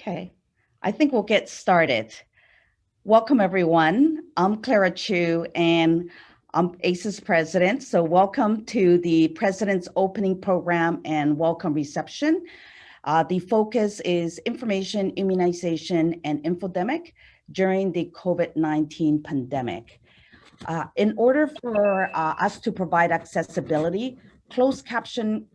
Okay, I think we'll get started. Welcome, everyone. I'm Clara Chu, and I'm ASIS president. So welcome to the President's Opening Program and Welcome Reception. The focus is information, immunization, and infodemic during the COVID-19 pandemic. In order for us to provide accessibility, captioning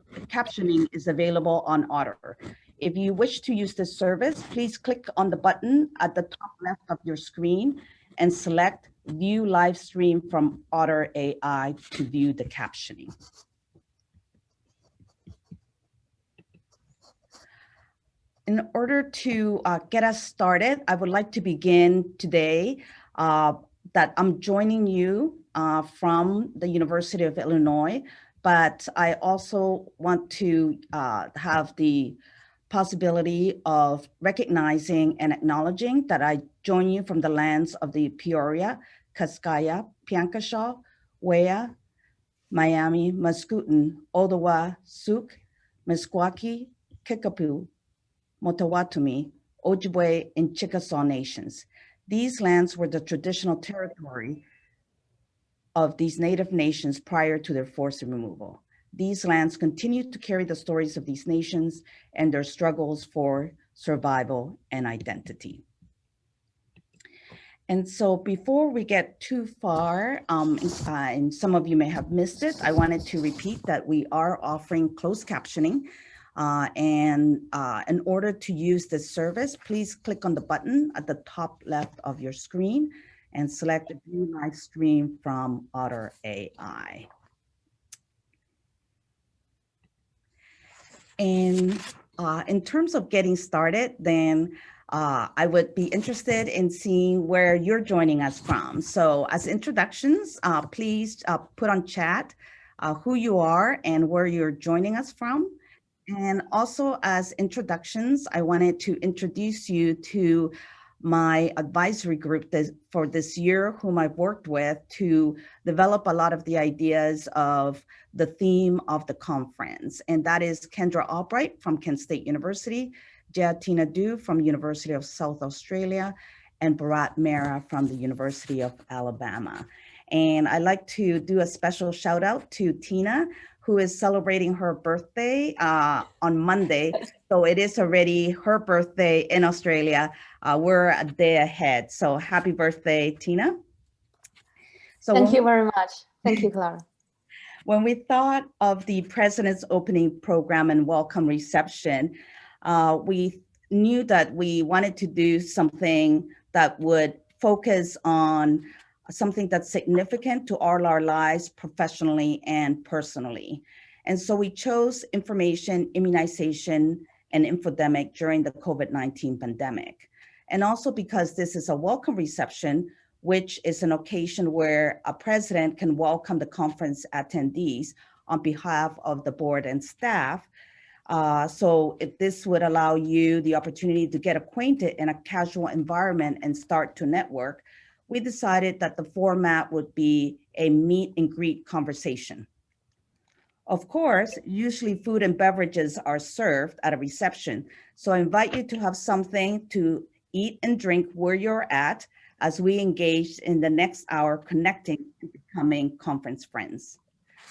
is available on Otter. If you wish to use this service, please click on the button at the top left of your screen and select View Live Stream from Otter AI to view the captioning. In order to get us started, I would like to begin today that I'm joining you from the University of Illinois, but I also want to have the possibility of recognizing and acknowledging that I join you from the lands of the Peoria, Cascaya, Piankashaw, Wea, Miami, Mascoutin, Ottawa, Sauk, Meskwaki, Kickapoo, Motawatumi, Ojibwe, and Chickasaw nations. These lands were the traditional territory of these native nations prior to their forced removal. These lands continue to carry the stories of these nations and their struggles for survival and identity. And so before we get too far, and some of you may have missed it, I wanted to repeat that we are offering closed captioning. In order to use this service, please click on the button at the top left of your screen and select View Live Stream from Otter AI. And in terms of getting started, then I would be interested in seeing where you're joining us from. So as introductions, please put on chat who you are and where you're joining us from. And also as introductions, I wanted to introduce you to my advisory group for this year, whom I've worked with to develop a lot of the ideas of the theme of the conference. And that is Kendra Albright from Kent State University, Jayatina Du from University of South Australia, and Bharat Mehra from the University of Alabama. And I'd like to do a special shout out to Tina, who is celebrating her birthday on Monday. So it is already her birthday in Australia. We're a day ahead. So happy birthday, Tina. So thank you very much. Thank you, Clara. When we thought of the President's Opening Program and Welcome Reception, we knew that we wanted to do something that would focus on something that's significant to all our lives professionally and personally. And so we chose information, immunization, and infodemic during the COVID-19 pandemic. And also because this is a welcome reception, which is an occasion where a president can welcome the conference attendees on behalf of the board and staff. So this would allow you the opportunity to get acquainted in a casual environment and start to network. We decided that the format would be a meet and greet conversation. Of course, usually food and beverages are served at a reception. So I invite you to have something to eat and drink where you're at as we engage in the next hour connecting and becoming conference friends.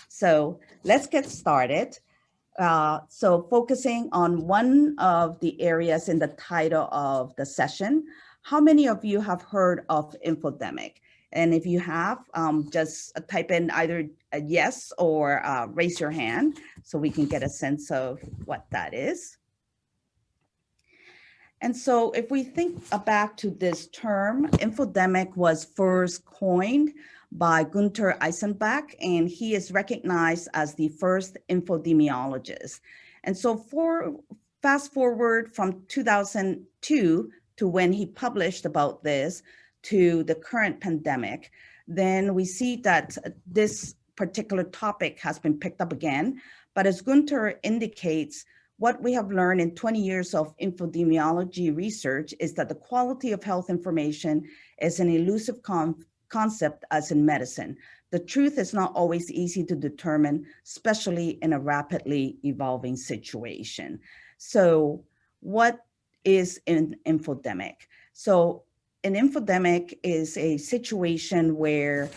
So let's get started. So focusing on one of the areas in the title of the session, how many of you have heard of infodemic? And if you have, just type in either a yes or raise your hand so we can get a sense of what that is. And so if we think back to this term, infodemic was first coined by Gunther Eisenbach, and he is recognized as the first infodemiologist. And so fast forward from 2002 to when he published about this to the current pandemic, then we see that this particular topic has been picked up again. But as Gunther indicates, what we have learned in 20 years of infodemiology research is that the quality of health information is an elusive concept as in medicine. The truth is not always easy to determine, especially in a rapidly evolving situation. So what is an infodemic. So an infodemic is a situation where,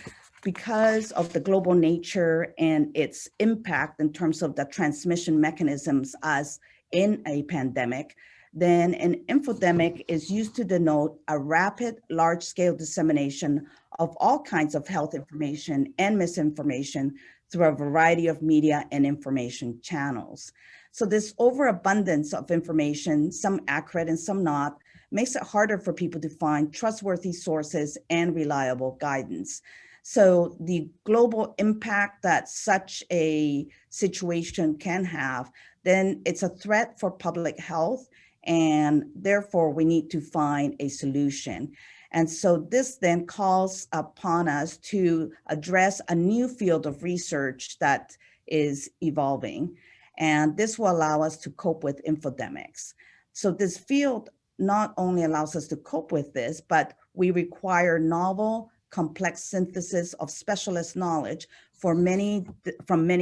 because of the global nature and its impact in terms of the transmission mechanisms as in a pandemic, then an infodemic is used to denote a rapid, large-scale dissemination of all kinds of health information and misinformation through a variety of media and information channels. So this overabundance of information, some accurate and some not, makes it harder for people to find trustworthy sources and reliable guidance. So the global impact that such a situation can have, then it's a threat for public health, and therefore we need to find a solution. And so this then calls upon us to address a new field of research that is evolving. And this will allow us to cope with infodemics. So this field not only allows us to cope with this, but we require novel, complex synthesis of specialist knowledge from many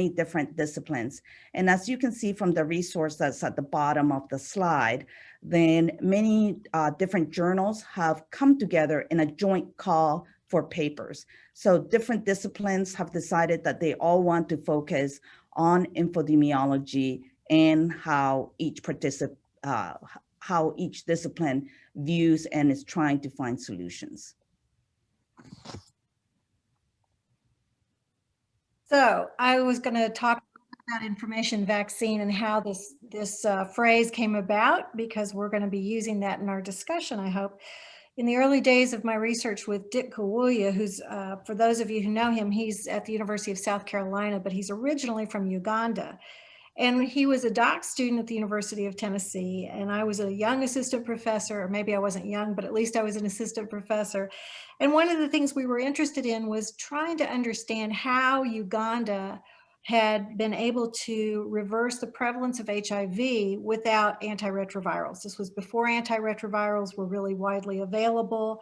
different disciplines. And as you can see from the resource that's at the bottom of the slide, then many different journals have come together in a joint call for papers. So different disciplines have decided that they all want to focus on infodemiology and how each discipline views and is trying to find solutions. So I was going to talk about information vaccine and how this phrase came about, because we're going to be using that in our discussion, I hope. In the early days of my research with Dick Kawuya, who's, for those of you who know him, he's at the University of South Carolina, but he's originally from Uganda. And he was a doc student at the University of Tennessee, and I was a young assistant professor, or maybe I wasn't young, but at least I was an assistant professor. And one of the things we were interested in was trying to understand how Uganda had been able to reverse the prevalence of HIV without antiretrovirals. This was before antiretrovirals were really widely available.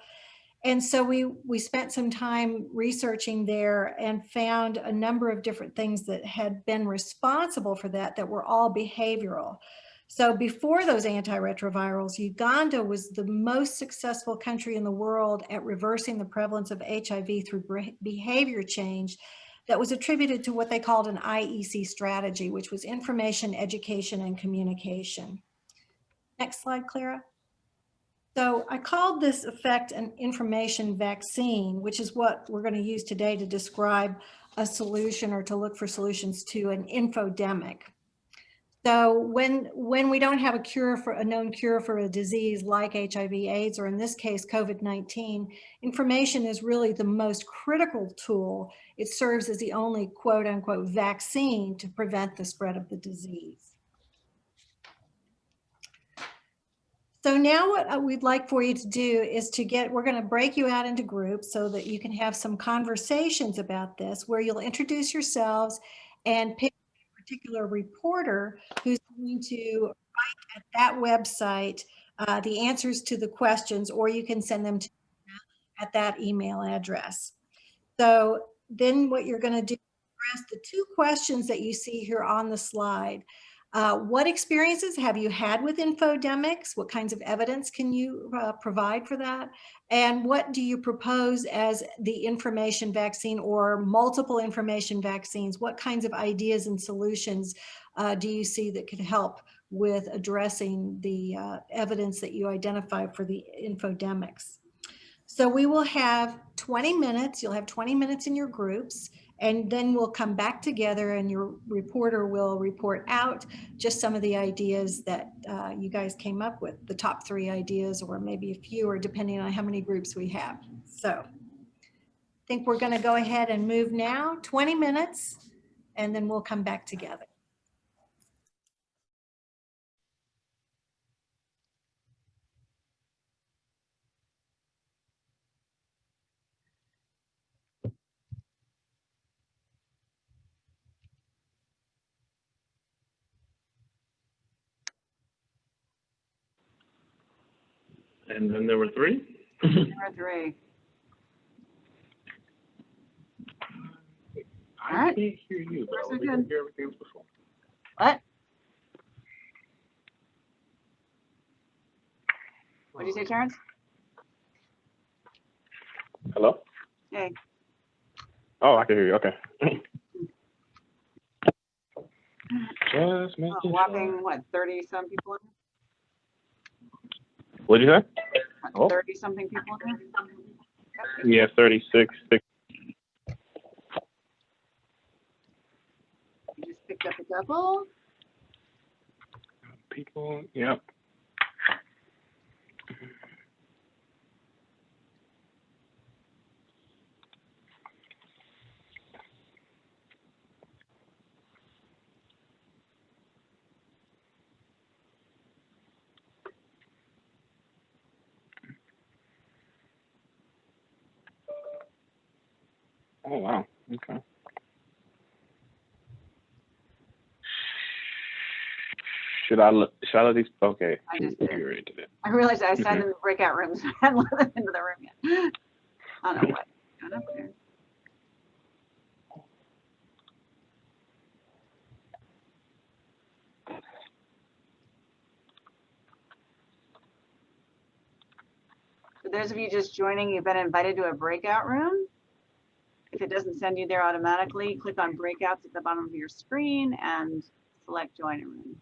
And so we spent some time researching there and found a number of different things that had been responsible for that were all behavioral. So before those antiretrovirals, Uganda was the most successful country in the world at reversing the prevalence of HIV through behavior change that was attributed to what they called an IEC strategy, which was information, education, and communication. Next slide, Clara. So I called this effect an information vaccine, which is what we're going to use today to describe a solution or to look for solutions to an infodemic. So when we don't have a known cure for a disease like HIV/AIDS, or in this case, COVID-19, information is really the most critical tool. It serves as the only quote unquote vaccine to prevent the spread of the disease. So now what we'd like for you to do is we're going to break you out into groups so that you can have some conversations about this, where you'll introduce yourselves and pick a particular reporter who's going to write at that website the answers to the questions, or you can send them to at that email address. So then what you're going to do is ask the two questions that you see here on the slide. What experiences have you had with infodemics? What kinds of evidence can you provide for that? And what do you propose as the information vaccine or multiple information vaccines? What kinds of ideas and solutions do you see that could help with addressing the evidence that you identify for the infodemics? So we will have 20 minutes. You'll have 20 minutes in your groups, and then we'll come back together and your reporter will report out just some of the ideas that you guys came up with, the top 3 ideas, or maybe a few, or depending on how many groups we have. So I think we're going to go ahead and move now, 20 minutes, and then we'll come back together. And then there were 3? There were 3. I can't hear you, though. I can hear everything else before. What? you say, Terrence? Hello? Hey. Oh, I can hear you. Okay. Just making sure. Whopping, what, 30 some people in What'd you say? here? Oh. 30 something people in here? Yeah, 36. You just picked up a couple. People, yep. Oh, wow. Okay. Should I let these? Okay. I just You did. already did it. I realized I assigned them to breakout rooms. I hadn't let them into the room yet. I don't know what. Got up there. For those of you just joining, you've been invited to a breakout room. If it doesn't send you there automatically, click on breakouts at the bottom of your screen and select join a room.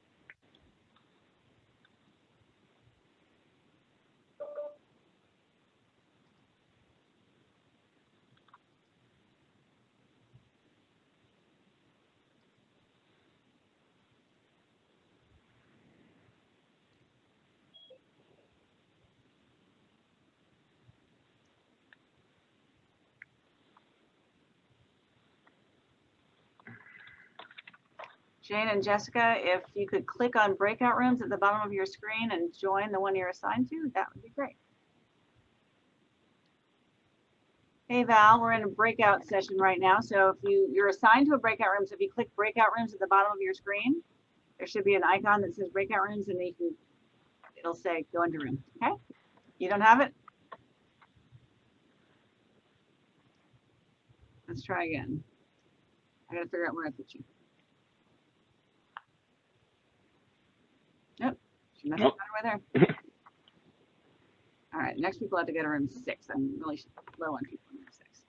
Jane and Jessica, if you could click on breakout rooms at the bottom of your screen and join the one you're assigned to, that would be great. Hey Val, we're in a breakout session right now. So if you're assigned to a breakout room, so if you click breakout rooms at the bottom of your screen, there should be an icon that says breakout rooms and it'll say go into room, okay? You don't have it? Let's try again. I gotta figure out where I put you. Nope, she must have gone over there. All right, next people have to go to room 6. I'm really low on people in room 6.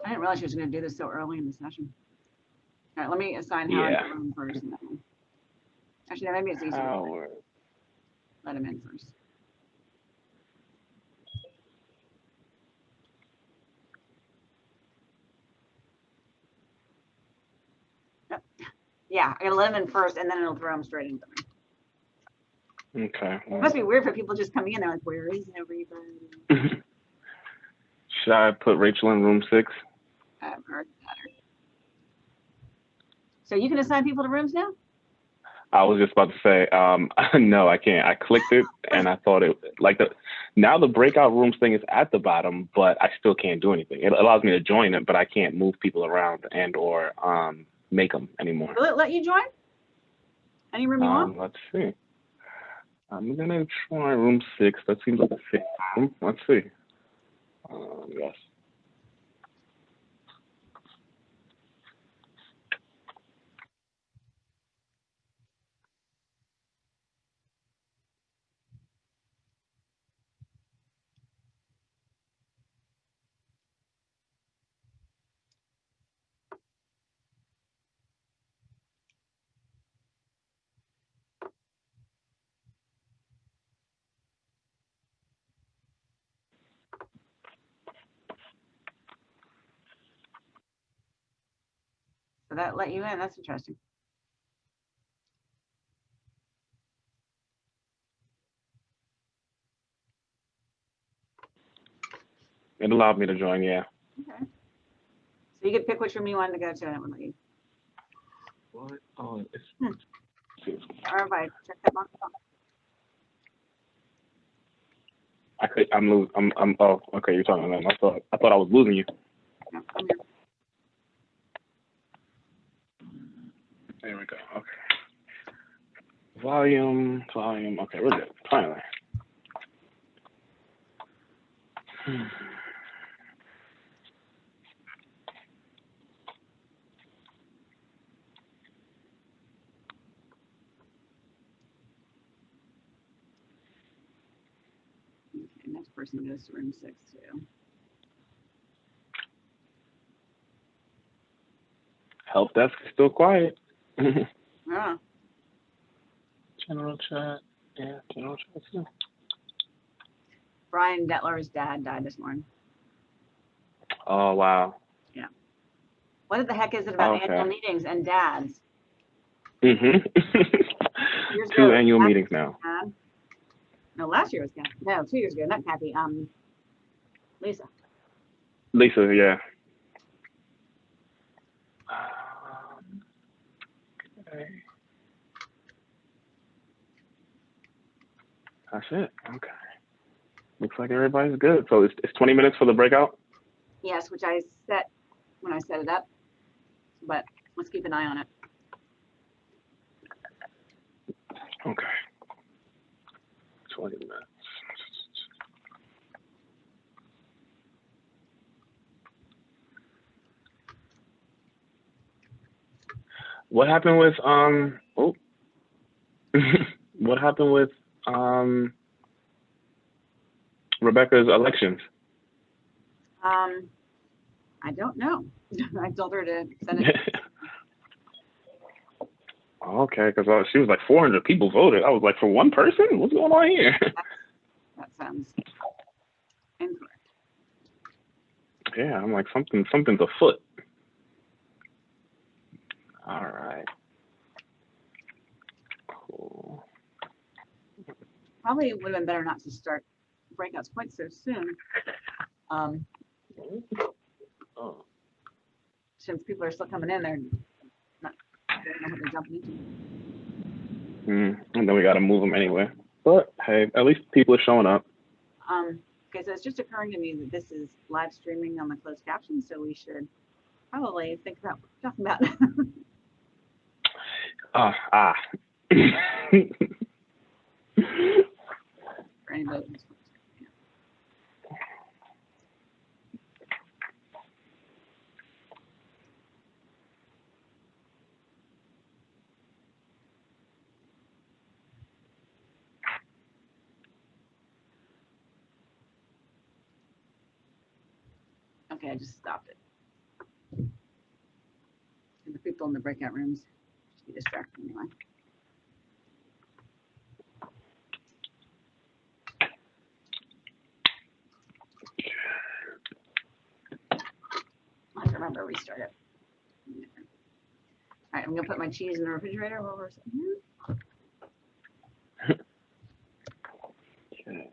I didn't realize she was going to do this so early in the session. All right, let me assign Howard to room first. And then actually, no, maybe it's easier. Howard. Let him in first. Yep. Yeah, I gotta let him in first, and then it'll throw him straight into me. Okay. It must be weird for people just coming in. They're like, "Where is everybody?" Should I put Rachel in room 6? I haven't heard that. So you can assign people to rooms now? I was just about to say, no, I can't. I clicked it and I thought it now the breakout rooms thing is at the bottom, but I still can't do anything. It allows me to join it, but I can't move people around and or make them anymore. Will it let you join? Any room you want? Let's see. I'm gonna try room 6. That seems like a safe room. Let's see. Yes. So that let you in. That's interesting. It allowed me to join, yeah. Okay. So you could pick which room you wanted to go to, and it would let you. What? Oh, it's Or if I check that box off. oh, okay, you're talking about that. I thought I was losing you. No, I'm here. There we go. Okay. Volume. Okay, we're good. Finally. next person goes to room 6 too. Help desk is still quiet. Yeah. General chat. Yeah, general chat too. Brian Detler's dad died this morning. Oh, wow. Yeah. What the heck is it about annual meetings and dads? Mm-hmm. 2 annual meetings now. No, last year was Kathy. No, 2 years ago, not Kathy. Lisa. Lisa, yeah. Okay. That's it. Okay. Looks like everybody's good. So it's 20 minutes for the breakout? Yes, which I set when I set it up, but let's keep an eye on it. Okay. 20 minutes. What happened with what happened with Rebecca's elections? I don't know. I told her to send it. Okay, because she was like 400 people voted. I was like, for one person? What's going on here? That sounds incorrect. Yeah, I'm like, something's afoot. All right. Cool. Probably would have been better not to start breakouts quite so soon. Oh. Since people are still coming in, they don't know what they're jumping into. And then we got to move them anyway. But hey, at least people are showing up. Okay, so it's just occurring to me that this is live streaming on the closed caption, so we should probably think about what we're talking about. For anybody who's okay, I just stopped it. And the people in the breakout rooms should be distracted anyway. I have to remember to restart it. All right, I'm gonna put my cheese in the refrigerator while we're sitting here. Okay.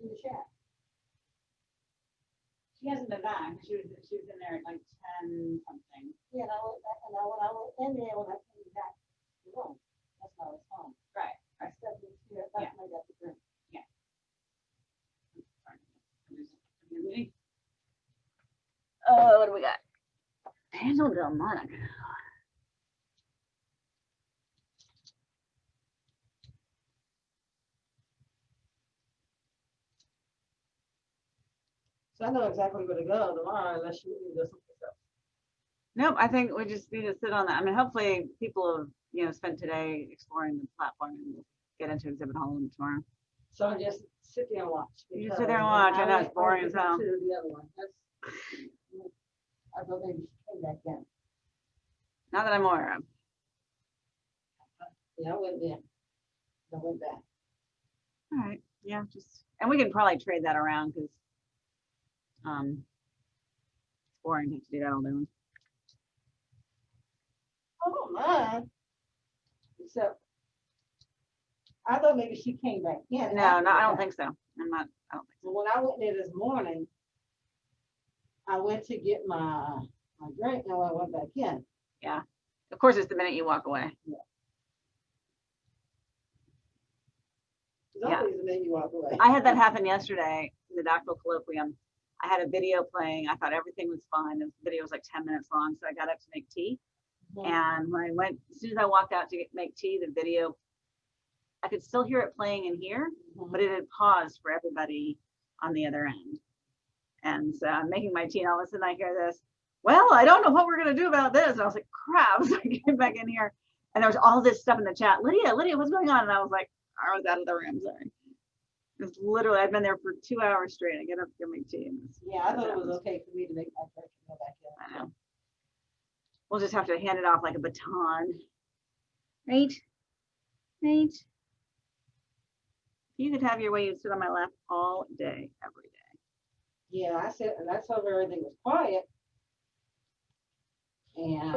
In the chat. She hasn't been back. She was in there at like 10 something. Yeah, and I went back, and when I went in there, when I came back to the room, that's how I was home. Right. I stepped in here, that's when I got the drink. Yeah. What do we got? Daniel Delmonic. So I know exactly where to go tomorrow unless you need to go someplace else. Nope, I think we just need to sit on that. I mean, hopefully people have, spent today exploring the platform and we'll get into exhibit hall tomorrow. So I just sit there and watch. You just sit there and watch. I know it's boring as hell. To the other one. I thought maybe she came back in. Not that I'm aware of. Yeah, I went there. I went back. All right. Yeah, and we can probably trade that around because it's boring to have to do that all day long. I don't mind. Except I thought maybe she came back in. No, I don't think so. I don't think so. When I went there this morning, I went to get my drink and I went back in. Yeah. Of course, it's the minute you walk away. Yeah. Yeah. always and then you walk away. I had that happen yesterday in the doctoral colloquium. I had a video playing. I thought everything was fine. The video was like 10 minutes long. So I got up to make tea. And when I went, as soon as I walked out to make tea, the video, I could still hear it playing in here, but it had paused for everybody on the other end. And so I'm making my tea and all of a sudden I hear this, well, I don't know what we're going to do about this. And I was like, crap. So I came back in here and there was all this stuff in the chat. Lydia, what's going on? And I was like, I was out of the room. Sorry. It's literally, I've been there for 2 hours straight. I get up to go make tea. Yeah, I thought it was okay for me to make my first go back in. I know. We'll just have to hand it off like a baton. Right? Right? If you could have your way, you'd sit on my lap all day, every day. Yeah, I said, and I told her everything was quiet. And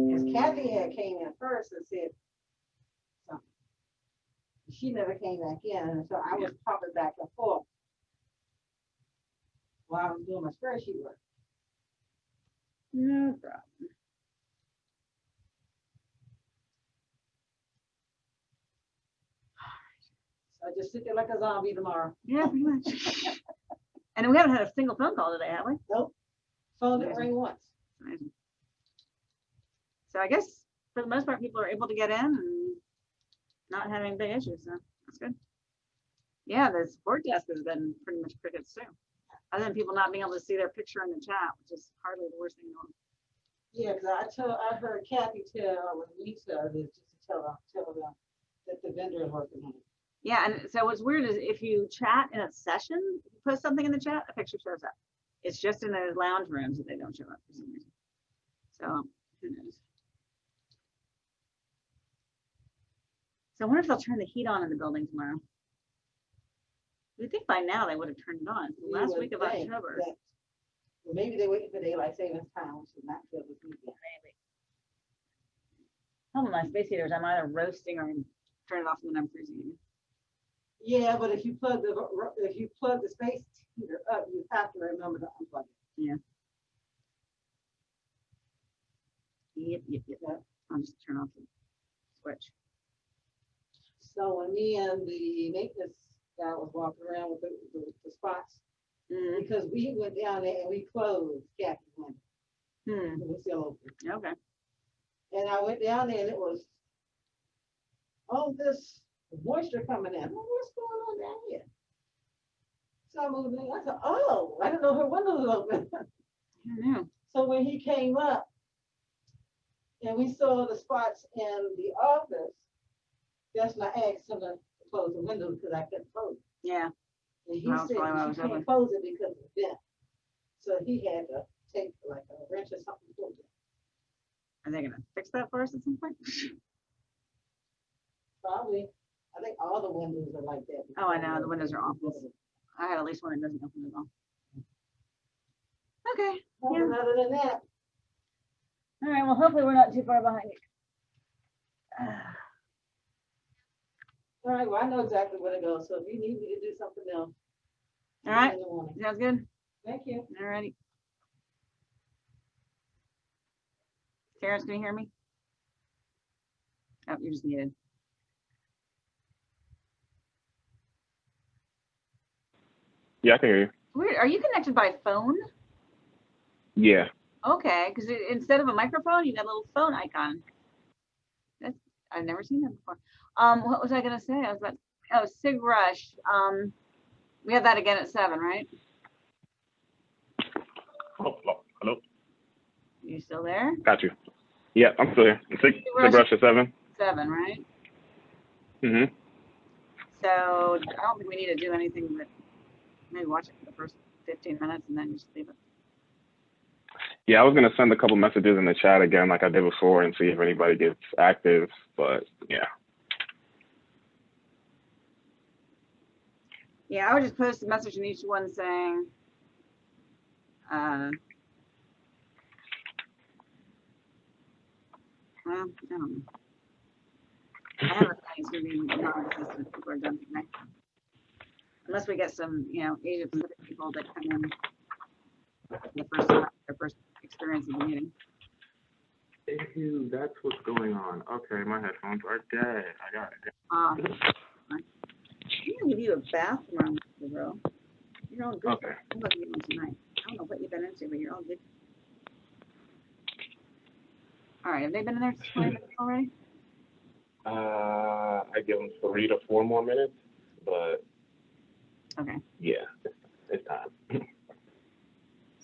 because Kathy had came in first and said something. She never came back in, and so I was popping back and forth while I was doing my spreadsheet work. No problem. So I just sit there like a zombie tomorrow. Yeah, pretty much. And we haven't had a single phone call today, have we? Nope. Phone didn't ring once. Amazing. So I guess for the most part, people are able to get in and not having big issues. So that's good. Yeah, the support desk has been pretty much crickets too. Other than people not being able to see their picture in the chat, which is hardly the worst thing going. Yeah, because I heard Kathy tell Lisa this just to tell them that the vendor is working on it. Yeah, and so what's weird is if you chat in a session, if you post something in the chat, a picture shows up. It's just in those lounge rooms that they don't show up for some reason. So who knows? So I wonder if they'll turn the heat on in the building tomorrow. We'd think by now they would have turned it on. The last week of October. Well, maybe they're waiting for daylight savings time, which is not good this weekend. Maybe. Some of my space heaters, I'm either roasting or turn it off when I'm freezing. Yeah, but if you plug the space heater up, you have to remember to unplug it. Yeah. Yep. I'll just turn off the switch. So when me and the maintenance guy was walking around with the spots, because we went down there and we closed Kathy's window. It was still open. Okay. And I went down there and it was all this moisture coming in. Well, what's going on down here? So I moved in. I said, oh, I didn't know her window was open. I don't know. So when he came up and we saw the spots in the office, that's when I asked him to close the window because I couldn't close it. Yeah. And he Well, said probably why it you was can't open. close it because of the vent. So he had to take like a wrench or something to close it. Are they gonna fix that for us at some point? Probably. I think all the windows are like that. Oh, I know, the windows are awful. I had at least one that doesn't open at all. Okay. And other than that, All right. Well, hopefully we're not too far behind. all right, well, I know exactly where to go. So if you need me to do something else. All right. in the morning. Sounds good. Thank you. All righty. Terrence, can you hear me? Oh, you're just muted. Yeah, I can hear you. Weird. Are you connected by phone? Yeah. Okay, because instead of a microphone, you got a little phone icon. That's, I've never seen that before. What was I gonna say? I was about, oh, Sig Rush. We have that again at 7, right? Hello. You still there? Got you. Yeah, I'm still here. Sig Rush at 7. 7, right? Mm-hmm. So I don't think we need to do anything but maybe watch it for the first 15 minutes and then just leave it. Yeah, I was gonna send a couple messages in the chat again, like I did before, and see if anybody gets active. But yeah. Yeah, I would just post a message in each one saying, well, I don't know. I have a feeling it's going to be non-existent if people are done connecting. Unless we get some, Asia Pacific people that come in the first time, their first experience of the meeting. Ew, that's what's going on. Okay, my headphones are dead. I got it. I'm gonna give you a bathroom, bro. You're all good. Okay. I'm gonna give you one tonight. I don't know what you've been into, but you're all good. All right, have they been in there 20 minutes already? I give them 3 to 4 more minutes, but Okay. yeah, it's time.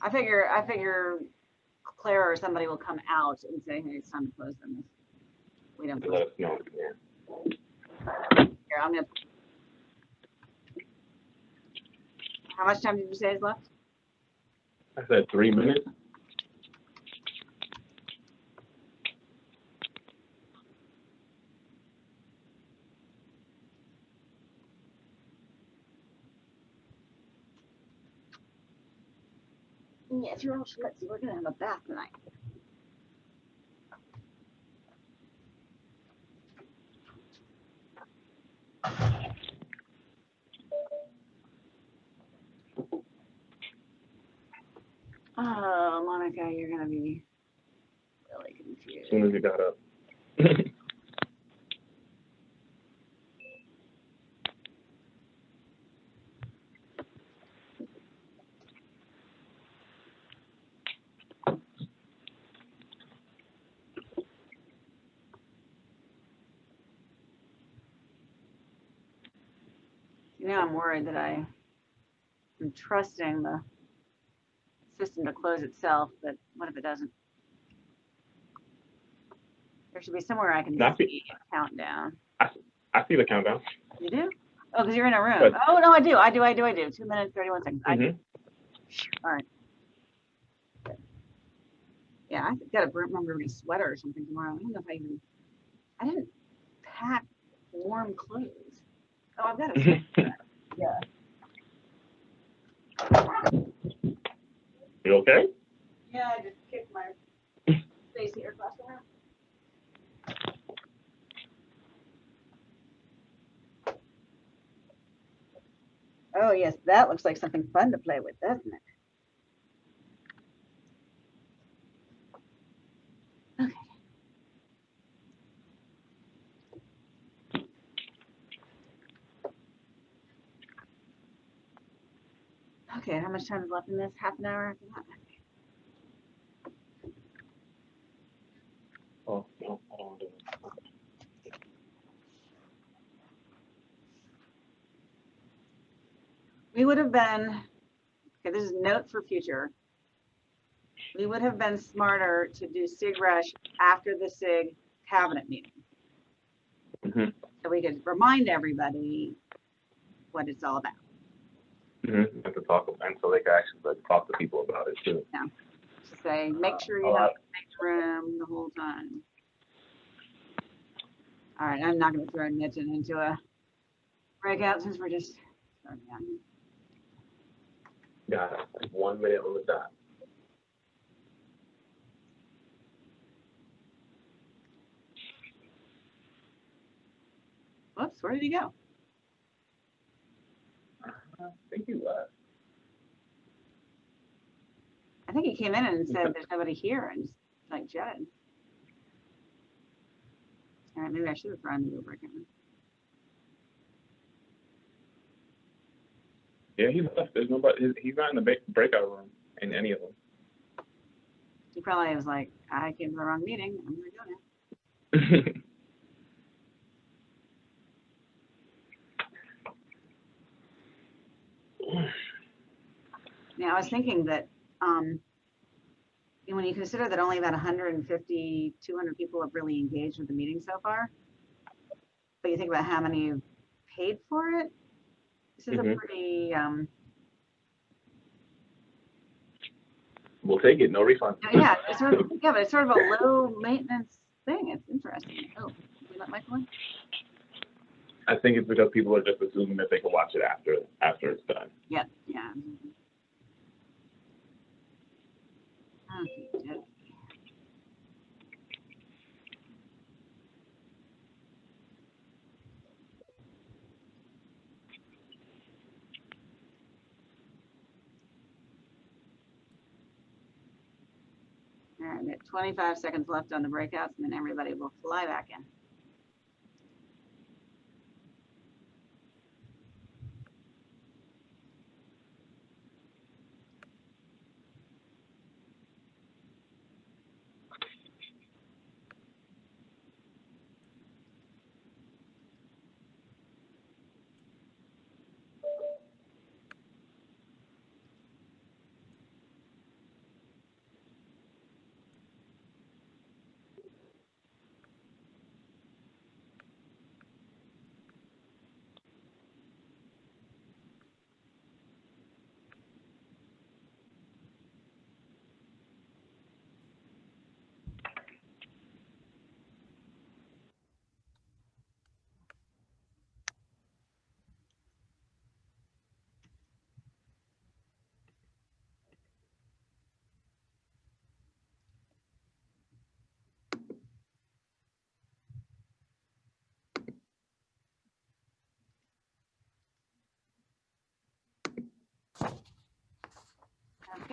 I figure Claire or somebody will come out and say, hey, it's time to close them. If we don't close. Let us know. Yeah. Here, I'm gonna. How much time did you say is left? I said 3 minutes. Yes, you're all schmutzy. We're gonna have a bath tonight. Oh, Monica, you're gonna be really confused. As soon as you got up. You know, I'm worried that I'm trusting the system to close itself, but what if it doesn't? There should be somewhere I can see a countdown. I see the countdown. You do? Oh, because you're in a room. But, oh, no, I do. 2 minutes, 31 seconds. I do. All right. Yeah, I got to remember to bring a sweater or something tomorrow. I don't know if I didn't pack warm clothes. Oh, I've got a sweater. Yeah. You okay? Yeah, I just kicked my face here across the room. Oh, yes, that looks like something fun to play with, doesn't it? Okay. Okay, how much time is left in this? Half an hour after that? Oh, no, I don't want to do it. We would have been, okay, this is a note for future. We would have been smarter to do SIG rush after the SIG cabinet meeting. Mm-hmm. So we could remind everybody what it's all about. Mm-hmm. And to talk, and so they can actually talk to people about it too. Yeah. To say, make sure you have the next room the whole time. All right, I'm not going to throw Nitin into a breakout since we're just starting out. Got it. 1 minute on the dot. Whoops, where did he go? I think he left. I think he came in and said there's nobody here and just like jetted. All right, maybe I should have thrown him into a breakout room. Yeah, he left. There's nobody. He's not in the breakout room in any of them. He probably was like, I came to the wrong meeting. I'm going to go now. Now, I was thinking that when you consider that only about 150, 200 people have really engaged with the meeting so far, but you think about how many have paid for it, this is a pretty, we'll take it, no refund. yeah, it's sort of, yeah, but it's sort of a low maintenance thing. It's interesting. Oh, did we let Michael in? I think it's because people are just assuming that they can watch it after it's done. Yeah, yeah. Okay, all right, we have 25 seconds left on the breakouts, and then everybody will fly back in.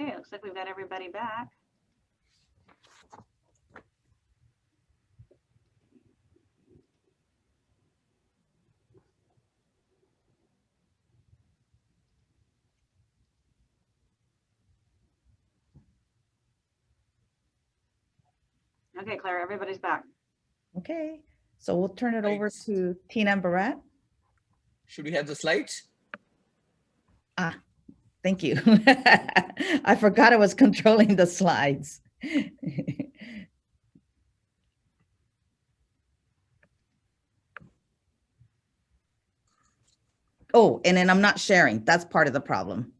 Okay, it looks like we've got everybody back. Okay, Claire, everybody's back. Okay, so we'll turn it over Right. to Tina and Barat. Should we have the slides? Ah, thank you. I forgot I was controlling the slides. Oh, and then I'm not sharing. That's part of the problem.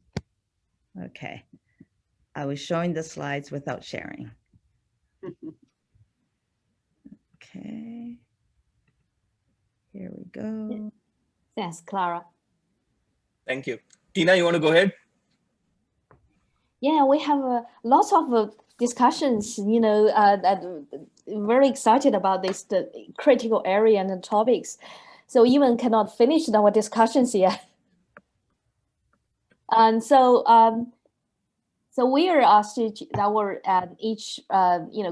Okay. I was showing the slides without sharing. Okay. Here we go. Thanks, Clara. Thank you. Tina, you want to go ahead? Yeah, we have lots of discussions, very excited about this, the critical area and the topics. So even cannot finish our discussions yet. And so, so we are asked our each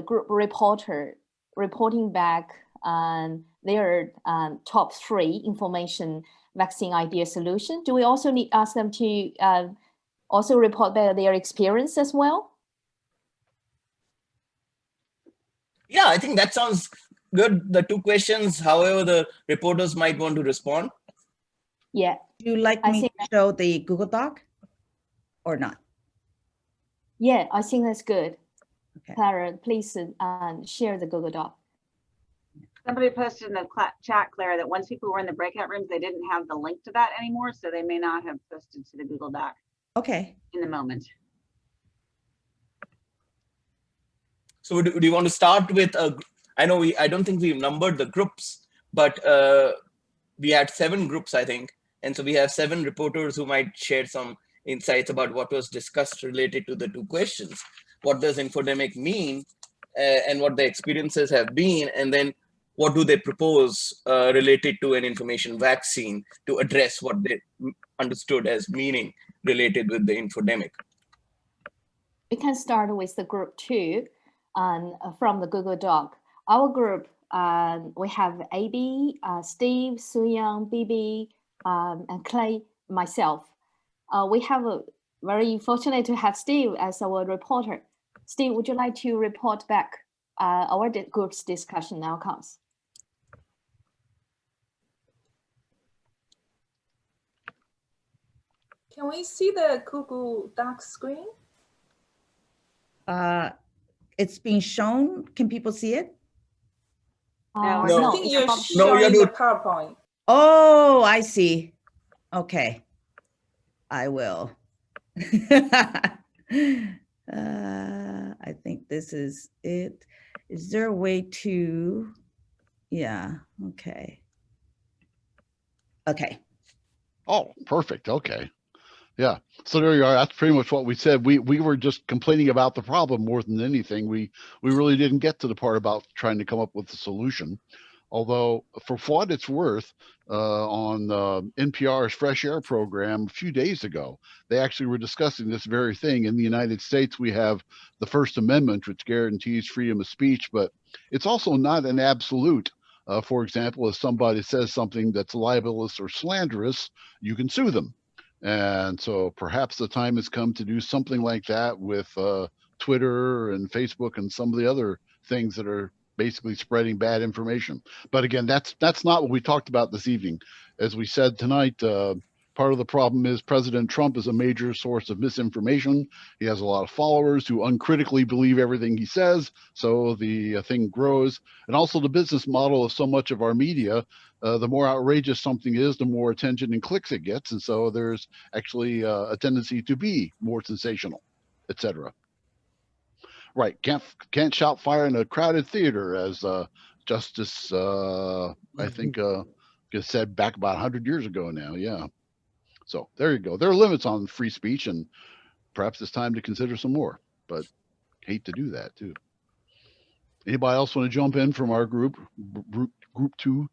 group reporter reporting back on their top 3 information vaccine idea solution. Do we also need ask them to also report back their experience as well? Yeah, I think that sounds good. The 2 questions, however, the reporters might want to respond. Yeah. Would you like me to show the Google Doc or not? Yeah, I think that's good. Okay. Clara, please share the Google Doc. Somebody posted in the chat, Claire, that once people were in the breakout rooms, they didn't have the link to that anymore, so they may not have posted to the Google Doc. Okay. In the moment. So do you want to start with I don't think we've numbered the groups, but we had 7 groups, I think. And so we have 7 reporters who might share some insights about what was discussed related to the 2 questions. What does infodemic mean and what the experiences have been? And then what do they propose related to an information vaccine to address what they understood as meaning related with the infodemic? We can start with the group 2 from the Google Doc. Our group, we have AB, Steve, Suyang, Bibi, and Clay, myself. We have very fortunate to have Steve as our reporter. Steve, would you like to report back our group's discussion outcomes? Can we see the Google Doc screen? It's being shown. Can people see it? No, I think you're showing the PowerPoint. Oh, I see. Okay, I will. I think this is it. Is there a way to, yeah, okay. Okay. Oh, perfect. Okay. Yeah. So there you are. That's pretty much what we said. We were just complaining about the problem more than anything. We really didn't get to the part about trying to come up with a solution. Although for what it's worth, on NPR's Fresh Air program a few days ago, they actually were discussing this very thing. In the United States, we have the First Amendment, which guarantees freedom of speech, but it's also not an absolute. For example, if somebody says something that's libelous or slanderous, you can sue them. And so perhaps the time has come to do something like that with Twitter and Facebook and some of the other things that are basically spreading bad information. But again, that's not what we talked about this evening. As we said tonight, part of the problem is President Trump is a major source of misinformation. He has a lot of followers who uncritically believe everything he says, so the thing grows. And also the business model of so much of our media, the more outrageous something is, the more attention and clicks it gets. And so there's actually a tendency to be more sensational, etc. Right, can't shout fire in a crowded theater, as Justice, I think, said back about 100 years ago now, yeah. So there you go. There are limits on free speech, and perhaps it's time to consider some more, but hate to do that too. Anybody else want to jump in from our group 2?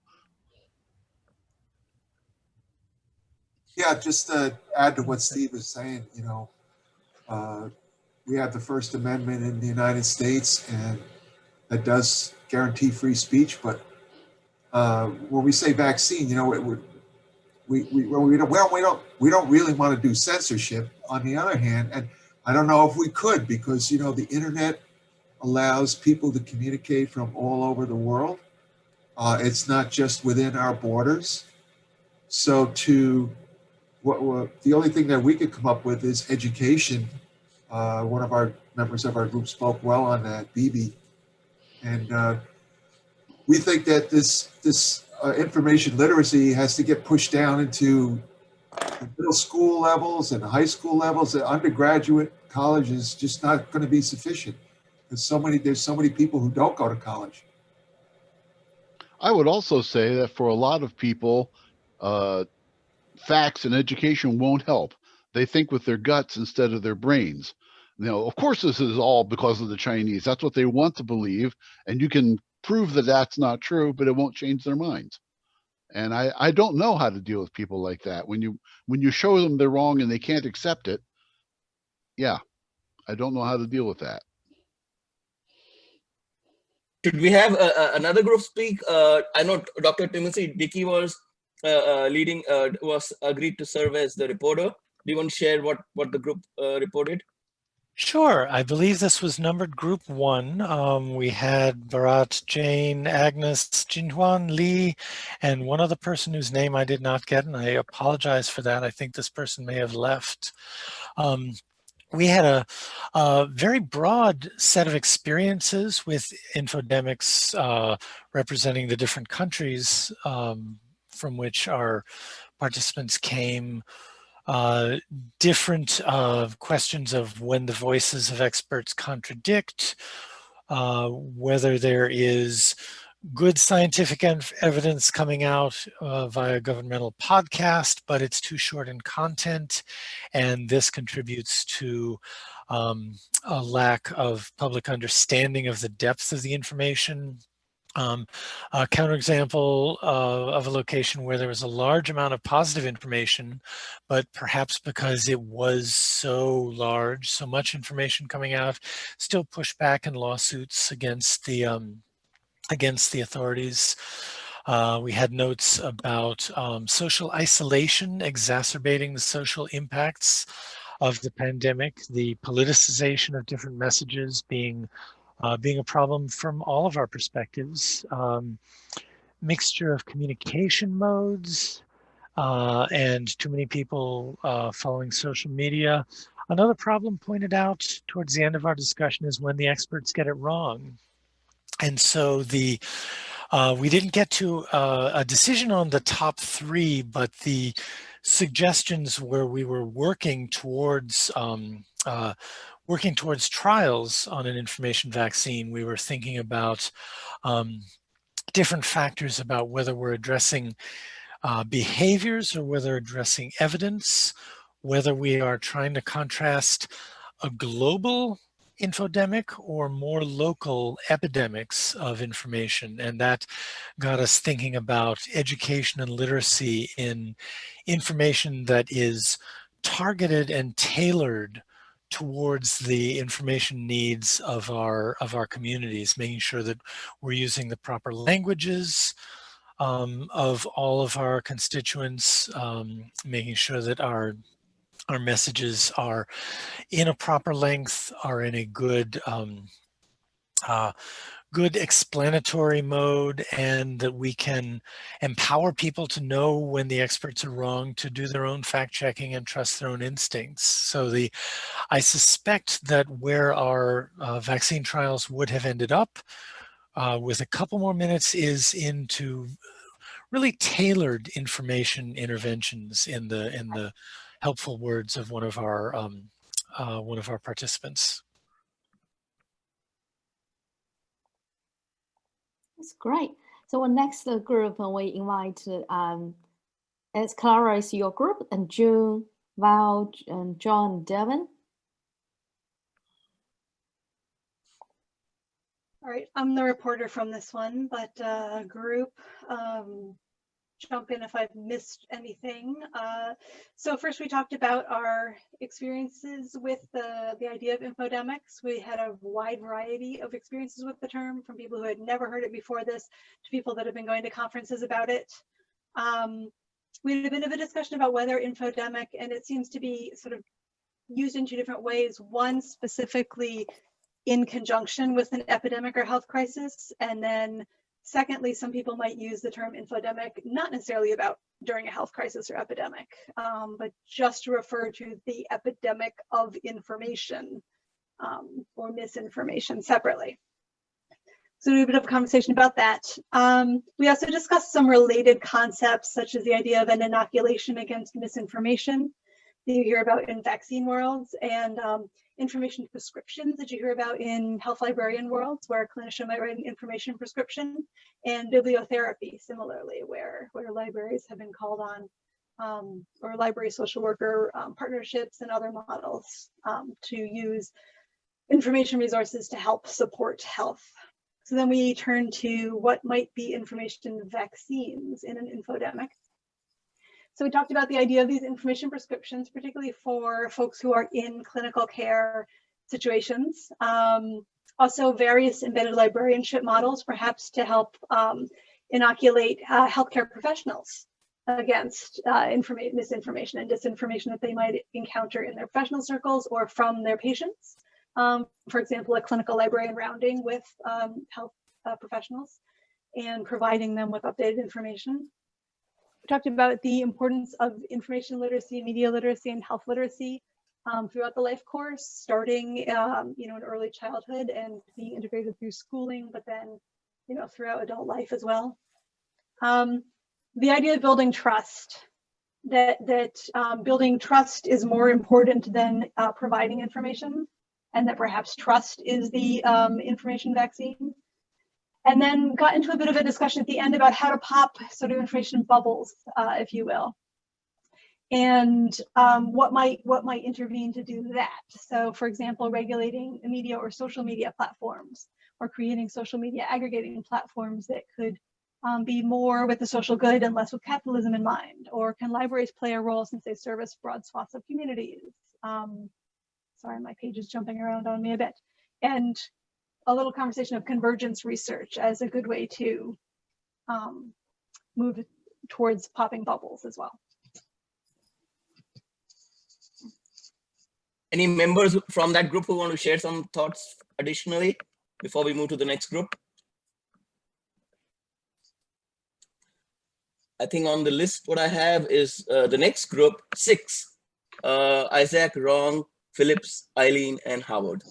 Yeah, just to add to what Steve is saying, we have the First Amendment in the United States, and that does guarantee free speech. But when we say vaccine, you know, it would, we don't really want to do censorship. On the other hand, and I don't know if we could, because, you know, the internet allows people to communicate from all over the world. It's not just within our borders. So the only thing that we could come up with is education. One of our members of our group spoke well on that, Bibi. And we think that this information literacy has to get pushed down into the middle school levels and the high school levels. The undergraduate college is just not going to be sufficient. There's so many people who don't go to college. I would also say that for a lot of people, facts and education won't help. They think with their guts instead of their brains. You know, of course, this is all because of the Chinese. That's what they want to believe, and you can prove that that's not true, but it won't change their minds. And I don't know how to deal with people like that. When you show them they're wrong and they can't accept it, yeah, I don't know how to deal with that. Should we have another group speak? I know Dr. Timothy Dickey was was agreed to serve as the reporter. Do you want to share what the group reported? Sure. I believe this was numbered group 1. We had Bharat, Jane, Agnes, Jinhuan, Lee, and one other person whose name I did not get, and I apologize for that. I think this person may have left. We had a very broad set of experiences with infodemics representing the different countries from which our participants came. Different questions of when the voices of experts contradict, whether there is good scientific evidence coming out via governmental podcast, but it's too short in content, and this contributes to a lack of public understanding of the depth of the information. A counterexample of a location where there was a large amount of positive information, but perhaps because it was so large, so much information coming out, still pushed back in lawsuits against the authorities. We had notes about social isolation exacerbating the social impacts of the pandemic, the politicization of different messages being a problem from all of our perspectives, mixture of communication modes, and too many people following social media. Another problem pointed out towards the end of our discussion is when the experts get it wrong. And so we didn't get to a decision on the top 3, but the suggestions where we were working towards trials on an information vaccine, we were thinking about different factors about whether we're addressing behaviors or whether addressing evidence, whether we are trying to contrast a global infodemic or more local epidemics of information. And that got us thinking about education and literacy in information that is targeted and tailored towards the information needs of our communities, making sure that we're using the proper languages of all of our constituents, making sure that our messages are in a proper length, are in a good good explanatory mode, and that we can empower people to know when the experts are wrong, to do their own fact checking and trust their own instincts. So I suspect that where our vaccine trials would have ended up with a couple more minutes is into really tailored information interventions in the helpful words of one of our participants. That's great. So our next group, we invite, as Clara is your group, and June, Val, and John, Devin. All right, I'm the reporter from this one, but group jump in if I've missed anything. So first we talked about our experiences with the idea of infodemics. We had a wide variety of experiences with the term, from people who had never heard it before this to people that have been going to conferences about it. We had a bit of a discussion about whether infodemic, and it seems to be sort of used in two different ways. One specifically in conjunction with an epidemic or health crisis, and then secondly, some people might use the term infodemic not necessarily about during a health crisis or epidemic, but just to refer to the epidemic of information or misinformation separately. So we had a bit of a conversation about that. We also discussed some related concepts, such as the idea of an inoculation against misinformation that you hear about in vaccine worlds, and information prescriptions that you hear about in health librarian worlds, where a clinician might write an information prescription, and bibliotherapy similarly, where libraries have been called on, or library social worker partnerships and other models to use information resources to help support health. So then we turn to what might be information vaccines in an infodemic. So we talked about the idea of these information prescriptions, particularly for folks who are in clinical care situations. Also various embedded librarianship models, perhaps to help inoculate healthcare professionals against misinformation and disinformation that they might encounter in their professional circles or from their patients. For example, a clinical librarian rounding with health professionals and providing them with updated information. We talked about the importance of information literacy, media literacy, and health literacy throughout the life course, starting in early childhood and being integrated through schooling, but then throughout adult life as well. The idea of building trust, that building trust is more important than providing information, and that perhaps trust is the information vaccine. And then got into a bit of a discussion at the end about how to pop sort of information bubbles, if you will, and what might intervene to do that. So, for example, regulating media or social media platforms, or creating social media aggregating platforms that could be more with the social good and less with capitalism in mind. Or can libraries play a role since they service broad swaths of communities? Sorry, my page is jumping around on me a bit. And a little conversation of convergence research as a good way to move towards popping bubbles as well. Any members from that group who want to share some thoughts additionally before we move to the next group? I think on the list, what I have is the next group, 6, Isaac, Ron, Phillips, Eileen, and Howard.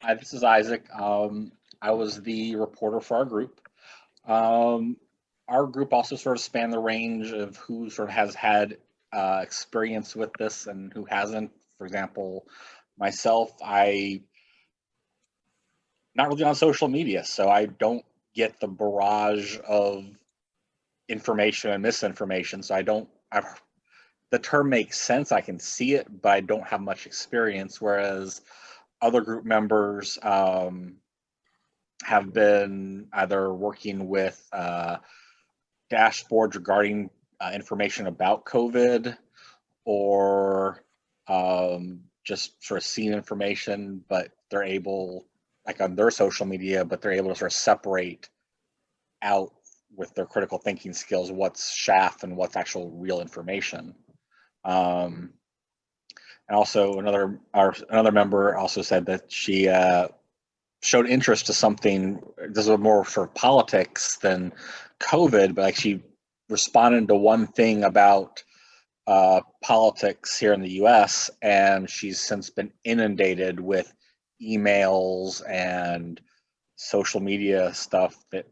Hi, this is Isaac. I was the reporter for our group. Our group also sort of spanned the range of who sort of has had experience with this and who hasn't. For example, myself, I'm not really on social media, so I don't get the barrage of information and misinformation. So the term makes sense, I can see it, but I don't have much experience, whereas other group members have been either working with dashboards regarding information about COVID, or just sort of seeing information, but they're able, like on their social media, but they're able to sort of separate out with their critical thinking skills what's chaff and what's actual real information. And also another member also said that she showed interest to something. This was more sort of politics than COVID, but like she responded to one thing about politics here in the US, and she's since been inundated with emails and social media stuff that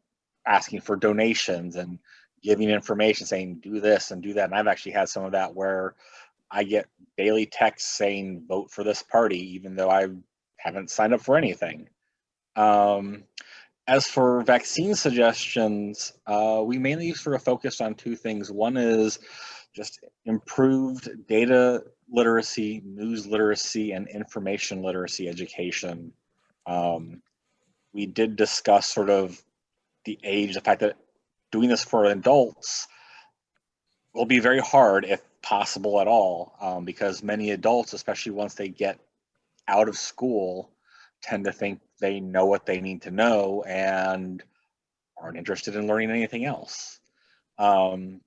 asking for donations and giving information saying do this and do that. And I've actually had some of that where I get daily texts saying vote for this party, even though I haven't signed up for anything. As for vaccine suggestions, we mainly sort of focused on 2 things. One is just improved data literacy, news literacy, and information literacy education. we did discuss sort of the fact that doing this for adults will be very hard, if possible at all, because many adults, especially once they get out of school, tend to think they know what they need to know and aren't interested in learning anything else. And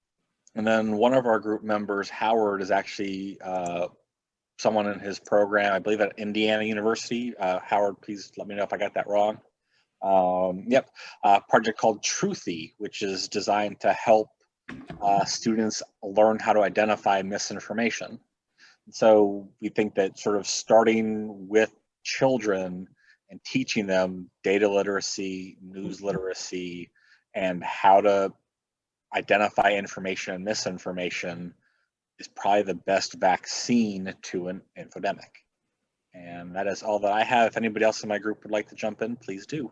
then one of our group members, Howard, is actually someone in his program, I believe at Indiana University. Howard, please let me know if I got that wrong. Yep, a project called Truthy, which is designed to help students learn how to identify misinformation. So we think that sort of starting with children and teaching them data literacy, news literacy, and how to identify information and misinformation is probably the best vaccine to an infodemic. And that is all that I have. If anybody else in my group would like to jump in, please do.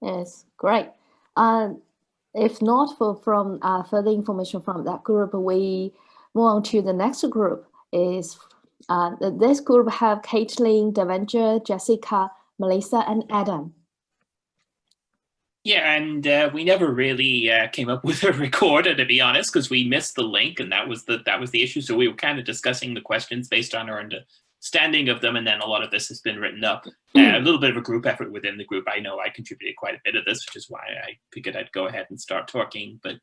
Yes, great. If not from further information from that group, we move on to the next group. Is this group have Caitlin, Devenger, Jessica, Melissa, and Adam. Yeah, and we never really came up with a recorder, to be honest, because we missed the link, and that was the issue. So we were kind of discussing the questions based on our understanding of them, and then a lot of this has been written up. A little bit of a group effort within the group. I know I contributed quite a bit of this, which is why I figured I'd go ahead and start talking. But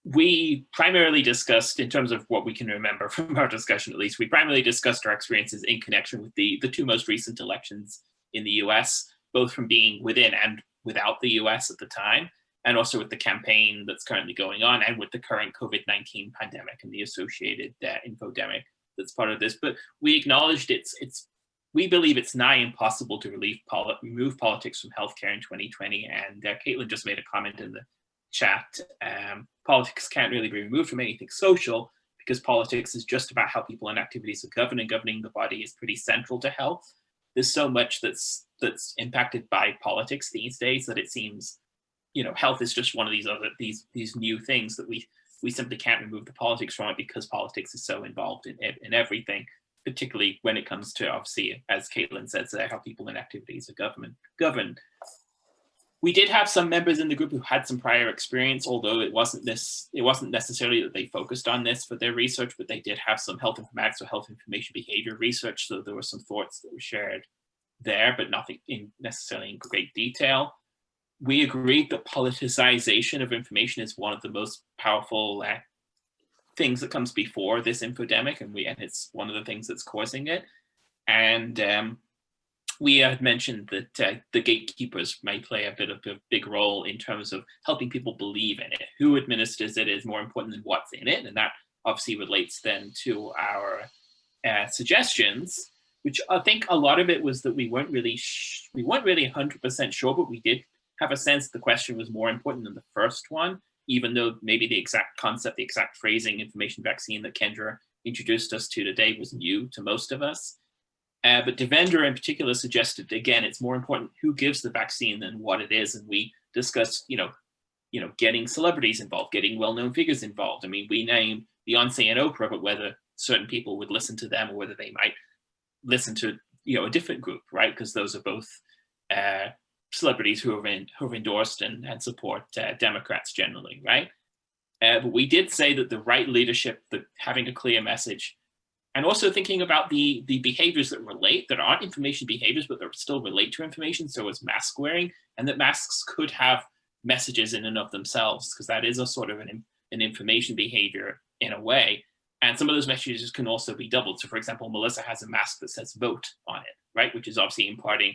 we primarily discussed, in terms of what we can remember from our discussion at least, we primarily discussed our experiences in connection with the two most recent elections in the US, both from being within and without the US at the time, and also with the campaign that's currently going on and with the current COVID-19 pandemic and the associated infodemic that's part of this. But we acknowledged we believe it's nigh impossible to remove politics from healthcare in 2020. And Caitlin just made a comment in the chat. Politics can't really be removed from anything social, because politics is just about how people and activities are governed, and governing the body is pretty central to health. There's so much that's impacted by politics these days that it seems, health is just one of these new things that we simply can't remove the politics from it, because politics is so involved in everything, particularly when it comes to, obviously, as Caitlin says, how people and activities are governed. We did have some members in the group who had some prior experience, although it wasn't necessarily that they focused on this for their research, but they did have some health informatics or health information behavior research. So there were some thoughts that were shared there, but nothing necessarily in great detail. We agreed that politicization of information is one of the most powerful things that comes before this infodemic, and it's one of the things that's causing it. And we had mentioned that the gatekeepers may play a big role in terms of helping people believe in it. Who administers it is more important than what's in it, and that obviously relates then to our suggestions, which I think a lot of it was that we weren't really 100% sure, but we did have a sense the question was more important than the first one, even though maybe the exact concept, the exact phrasing, information vaccine that Kendra introduced us to today was new to most of us. But Devendra in particular suggested, again, it's more important who gives the vaccine than what it is. And we discussed, getting celebrities involved, getting well-known figures involved. I mean, we named Beyonce and Oprah, but whether certain people would listen to them or whether they might listen to, a different group, right? Because those are both celebrities who have endorsed and support Democrats generally, right? But we did say that the right leadership, having a clear message, and also thinking about the behaviors that aren't information behaviors, but that still relate to information. So it's mask wearing, and that masks could have messages in and of themselves, because that is a sort of an information behavior in a way. And some of those messages can also be doubled. So for example, Melissa has a mask that says vote on it, right? Which is obviously imparting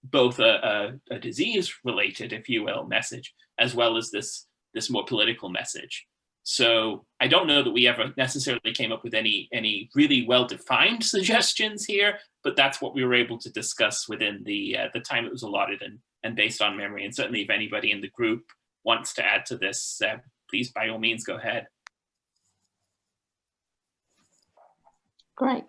both a disease related, if you will, message, as well as this more political message. So I don't know that we ever necessarily came up with any really well-defined suggestions here, but that's what we were able to discuss within the time it was allotted and based on memory. And certainly if anybody in the group wants to add to this, please, by all means, go ahead. Great.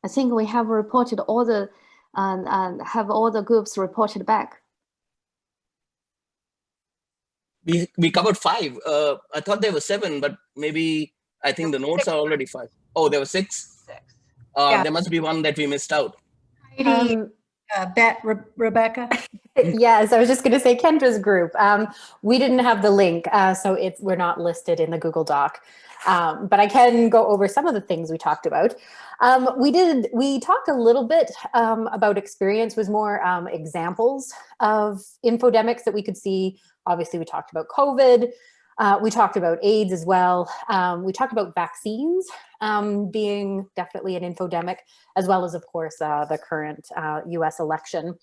I think we have reported all the, have all the groups reported back. We covered 5. I thought there were 7, but maybe I think the notes are already 5. Oh, there were 6. Yeah. There must be one that we missed out. Rebecca? Yes, I was just going to say Kendra's group. We didn't have the link, so we're not listed in the Google Doc. But I can go over some of the things we talked about. We talked a little bit about experience, was more examples of infodemics that we could see. Obviously, we talked about COVID. We talked about AIDS as well. We talked about vaccines being definitely an infodemic, as well as, of course, the current US election.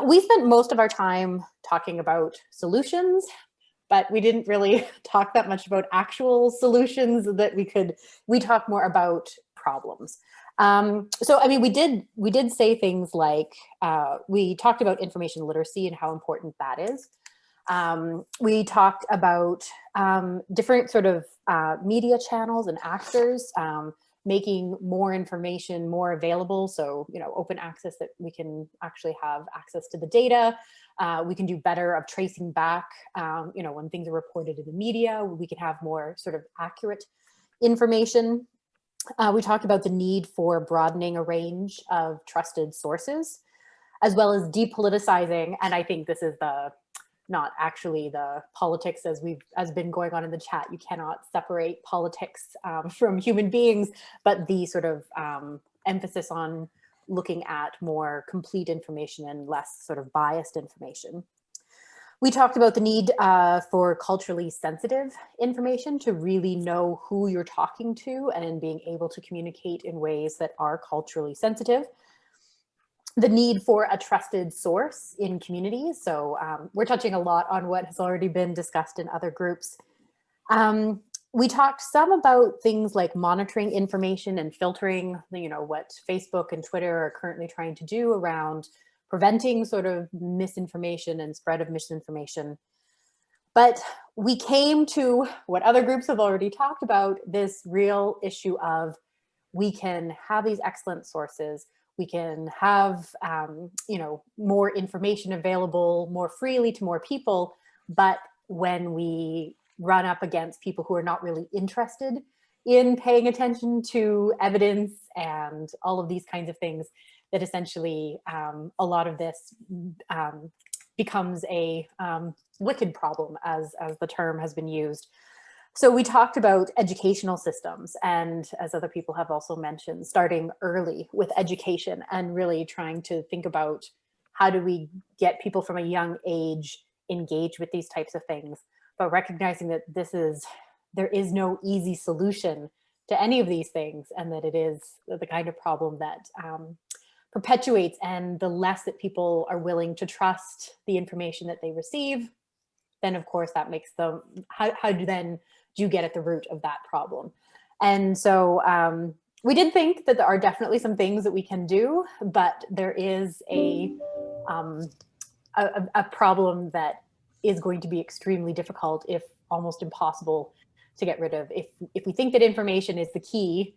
We spent most of our time talking about solutions, but we didn't really talk that much about actual solutions that we talked more about problems. So, I mean, we did say things like, we talked about information literacy and how important that is. We talked about different sort of media channels and actors, making more information more available. So, open access, that we can actually have access to the data. We can do better of tracing back, when things are reported in the media, we can have more sort of accurate information. We talked about the need for broadening a range of trusted sources, as well as depoliticizing. And I think this is not actually the politics as been going on in the chat. You cannot separate politics from human beings, but the sort of emphasis on looking at more complete information and less sort of biased information. We talked about the need for culturally sensitive information, to really know who you're talking to and being able to communicate in ways that are culturally sensitive. The need for a trusted source in communities. So we're touching a lot on what has already been discussed in other groups. We talked some about things like monitoring information and filtering, what Facebook and Twitter are currently trying to do around preventing sort of misinformation and spread of misinformation. But we came to what other groups have already talked about, this real issue of, we can have these excellent sources, we can have, more information available more freely to more people, but when we run up against people who are not really interested in paying attention to evidence and all of these kinds of things, that essentially a lot of this becomes a wicked problem, as the term has been used. So we talked about educational systems, and as other people have also mentioned, starting early with education and really trying to think about how do we get people from a young age engaged with these types of things, but recognizing that there is no easy solution to any of these things, and that it is the kind of problem that perpetuates, and the less that people are willing to trust the information that they receive, then of course that makes them, how do you get at the root of that problem? And so we did think that there are definitely some things that we can do, but there is a problem that is going to be extremely difficult, if almost impossible, to get rid of. If we think that information is the key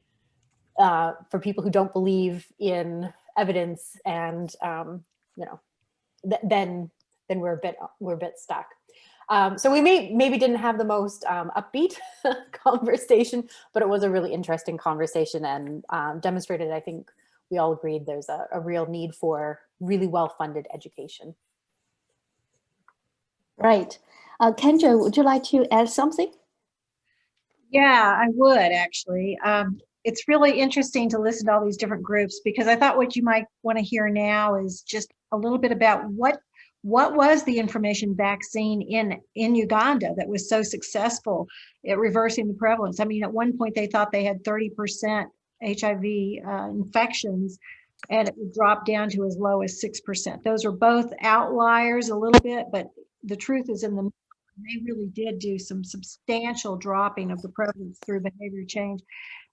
for people who don't believe in evidence, and then we're a bit stuck. So we maybe didn't have the most upbeat conversation, but it was a really interesting conversation, and demonstrated, I think we all agreed, there's a real need for really well-funded education. Right. Kendra, would you like to add something? Yeah, I would actually. It's really interesting to listen to all these different groups, because I thought what you might want to hear now is just a little bit about what was the information vaccine in Uganda that was so successful at reversing the prevalence. I mean, at one point they thought they had 30% HIV infections, and it would drop down to as low as 6%. Those are both outliers a little bit, but the truth is in the middle. They really did do some substantial dropping of the prevalence through behavior change.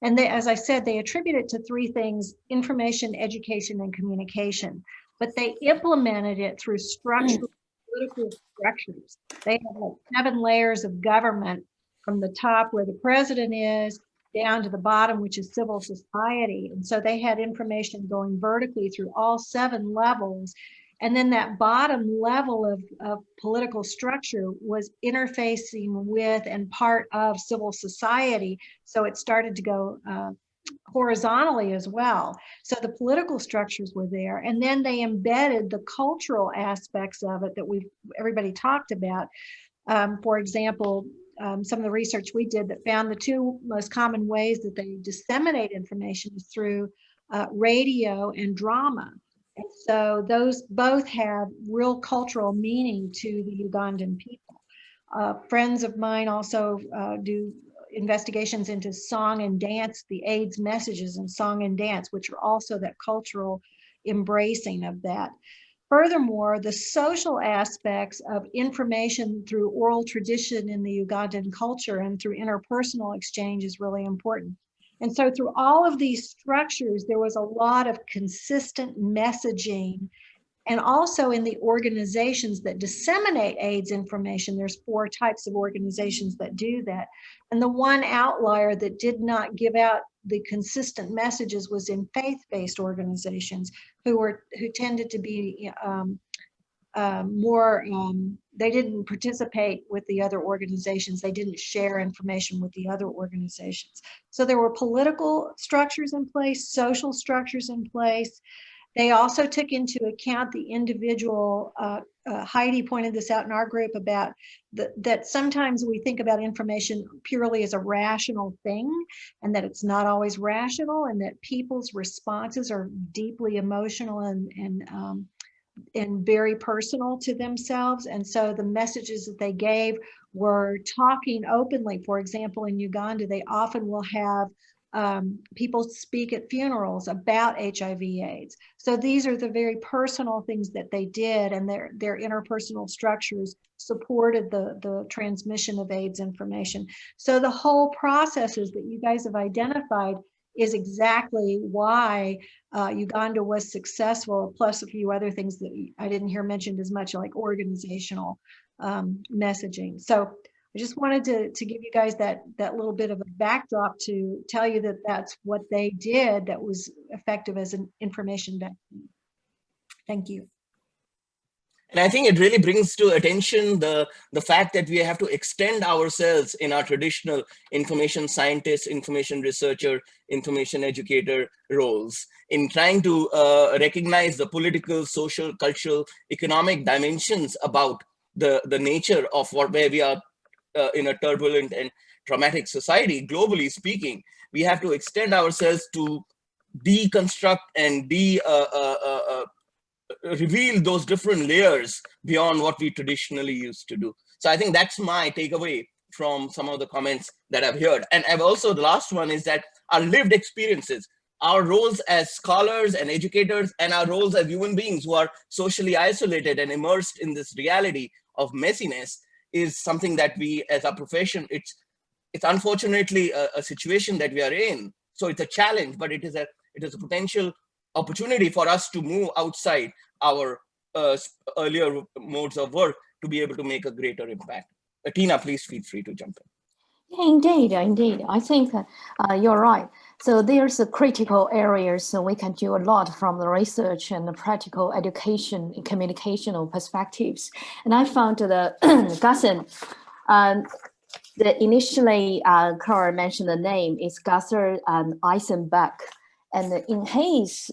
And they, as I said, they attribute it to 3 things: information, education, and communication. But they implemented it through structural political structures. They have like 7 layers of government, from the top where the president is down to the bottom, which is civil society. And so they had information going vertically through all 7 levels. And then that bottom level of political structure was interfacing with and part of civil society. So it started to go horizontally as well. So the political structures were there, and then they embedded the cultural aspects of it that everybody talked about. For example, some of the research we did that found the two most common ways that they disseminate information is through radio and drama. And so those both have real cultural meaning to the Ugandan people. Friends of mine also do investigations into song and dance, the AIDS messages in song and dance, which are also that cultural embracing of that. Furthermore, the social aspects of information through oral tradition in the Ugandan culture and through interpersonal exchange is really important. And so through all of these structures, there was a lot of consistent messaging. And also in the organizations that disseminate AIDS information, there's 4 types of organizations that do that. And the one outlier that did not give out the consistent messages was in faith-based organizations who tended to be they didn't participate with the other organizations. They didn't share information with the other organizations. So there were political structures in place, social structures in place. They also took into account the individual, Heidi pointed this out in our group about that sometimes we think about information purely as a rational thing, and that it's not always rational, and that people's responses are deeply emotional and very personal to themselves. And so the messages that they gave were talking openly. For example, in Uganda, they often will have people speak at funerals about HIV/AIDS. So these are the very personal things that they did, and their interpersonal structures supported the transmission of AIDS information. So the whole processes that you guys have identified is exactly why Uganda was successful, plus a few other things that I didn't hear mentioned as much, like organizational messaging. So I just wanted to give you guys that little bit of a backdrop to tell you that that's what they did that was effective as an information vaccine. Thank you. And I think it really brings to attention the fact that we have to extend ourselves in our traditional information scientist, information researcher, information educator roles in trying to recognize the political, social, cultural, economic dimensions about the nature of where we are in a turbulent and traumatic society, globally speaking. We have to extend ourselves to deconstruct and reveal those different layers beyond what we traditionally used to do. So I think that's my takeaway from some of the comments that I've heard. And I've also, the last one is that our lived experiences, our roles as scholars and educators, and our roles as human beings who are socially isolated and immersed in this reality of messiness, is something that we, as a profession, it's unfortunately a situation that we are in. So it's a challenge, but it is a potential opportunity for us to move outside our earlier modes of work to be able to make a greater impact. Tina, please feel free to jump in. Yeah, indeed. I think you're right. So there's a critical areas, so we can do a lot from the research and the practical education and communicational perspectives. And I found the Gasser, initially Clara mentioned the name is Gasser and Eisenbach. And in his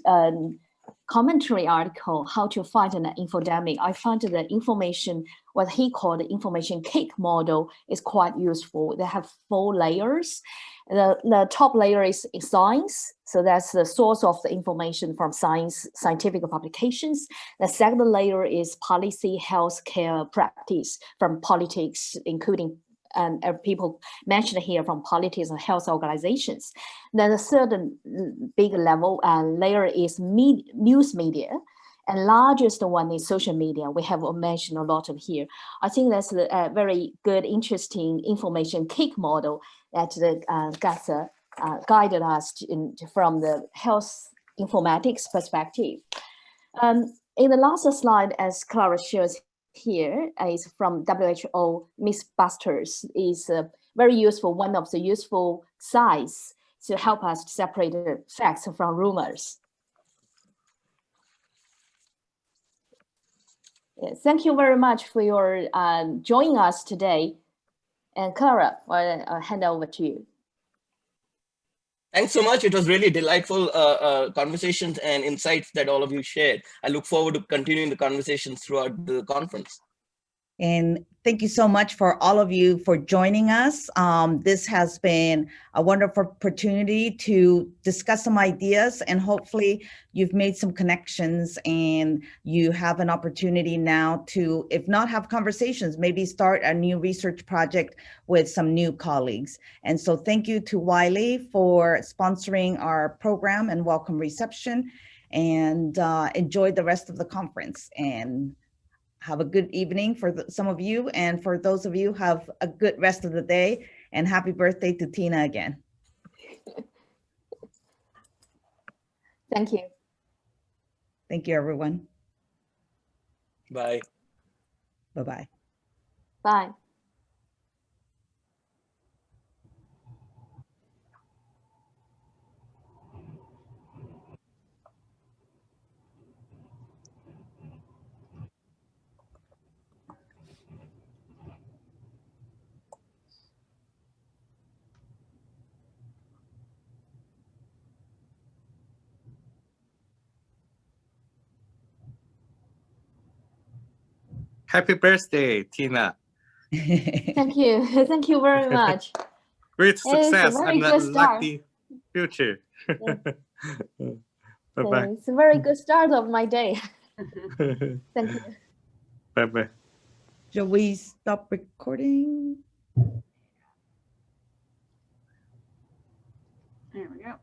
commentary article, How to Fight an Infodemic, I found the information, what he called the information cake model, is quite useful. They have 4 layers. The top layer is science. So that's the source of the information from scientific publications. The second layer is policy, healthcare practice from politics, including people mentioned here from politics and health organizations. Then the third big level layer is news media, and largest one is social media. We have mentioned a lot of here. I think that's a very good, interesting information cake model that Gasser guided us from the health informatics perspective. In the last slide, as Clara shows here, is from WHO Mythbusters, is very useful, one of the useful sites to help us to separate the facts from rumors. Yes, thank you very much for your joining us today. And Clara, I'll hand over to you. Thanks so much. It was really delightful conversations and insights that all of you shared. I look forward to continuing the conversations throughout the conference. And thank you so much for all of you for joining us. This has been a wonderful opportunity to discuss some ideas, and hopefully you've made some connections and you have an opportunity now to, if not have conversations, maybe start a new research project with some new colleagues. And so thank you to Wiley for sponsoring our program and welcome reception, and enjoy the rest of the conference. And have a good evening for some of you, and for those of you, have a good rest of the day, and happy birthday to Tina again. Thank you. Thank you, everyone. Bye. Bye-bye. Bye. Happy birthday, Tina. Thank you. Thank you very much. Great success It's a very and a good start. lucky future. Yeah. Bye-bye. It's a very good start of my day. Thank you. Bye-bye. Shall we stop recording? There we go.